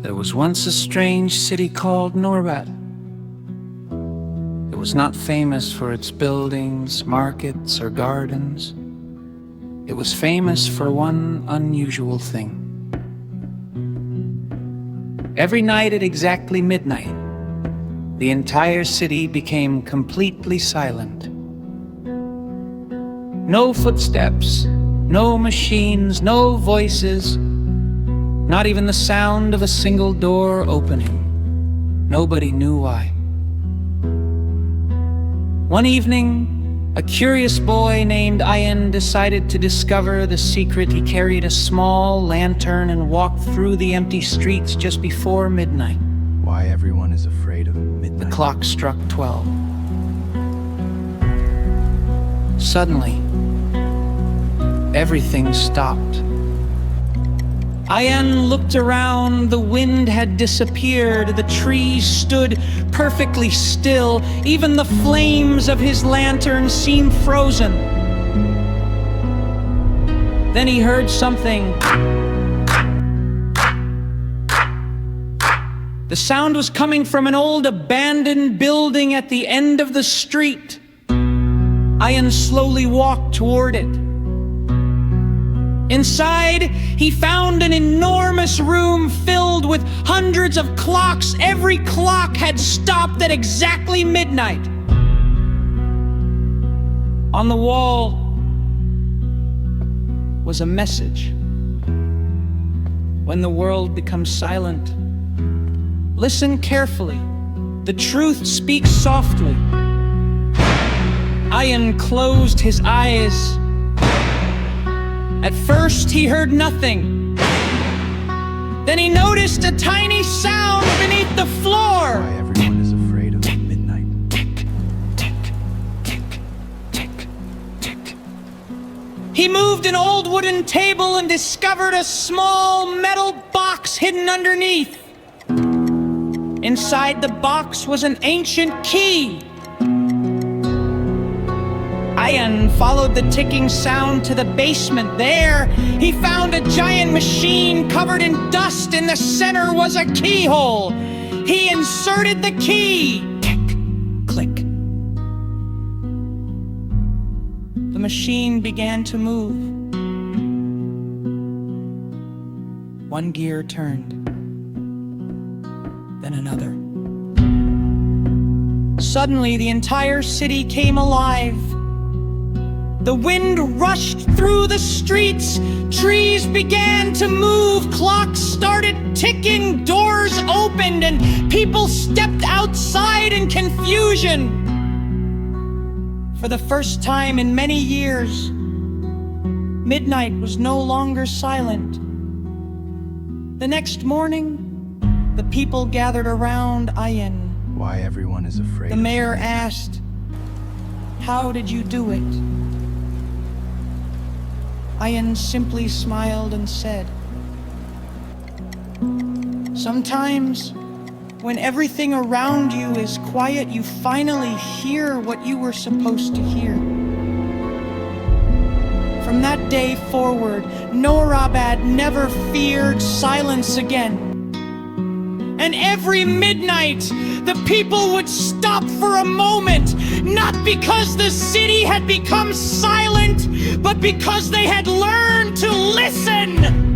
There was once a strange city called Norbad. It was not famous for its buildings, markets, or gardens. It was famous for one unusual thing. Every night at exactly midnight, the entire city became completely silent. No footsteps, no machines, no voices, not even the sound of a single door opening. Nobody knew why. One evening, a curious boy named Ayan decided to discover the secret. He carried a small lantern and walked through the empty streets just before midnight. Why everyone is afraid of midnight. The clock struck 12. Suddenly, everything stopped. Ayan looked around. The wind had disappeared. The trees stood perfectly still. Even the flames of his lantern seemed frozen. Then he heard something. The sound was coming from an old abandoned building at the end of the street. Ayan slowly walked toward it. Inside, he found an enormous room filled with hundreds of clocks. Every clock had stopped at exactly midnight. On the wall was a message. When the world becomes silent, listen carefully. The truth speaks softly. Ayan closed his eyes. At first, he heard nothing. Then he noticed a tiny sound beneath the floor. Why everyone is afraid of midnight. Tick, tick, tick, tick, tick. He moved an old wooden table and discovered a small metal box hidden underneath. Inside the box was an ancient key. Ayan followed the ticking sound to the basement. There, he found a giant machine covered in dust. In the center was a keyhole. He inserted the key. Tick, click. The machine began to move. One gear turned, then another. Suddenly, the entire city came alive. The wind rushed through the streets. Trees began to move. Clocks started ticking. Doors opened and people stepped outside in confusion. For the first time in many years, midnight was no longer silent. The next morning, the people gathered around Ayan. Why everyone is afraid The of mayor midnight. asked, "How did you do it?" Ayan simply smiled and said, "Sometimes, when everything around you is quiet, you finally hear what you were supposed to hear." From that day forward, Norbad never feared silence again. And every midnight, the people would stop for a moment, not because the city had become silent, but because they had learned to listen.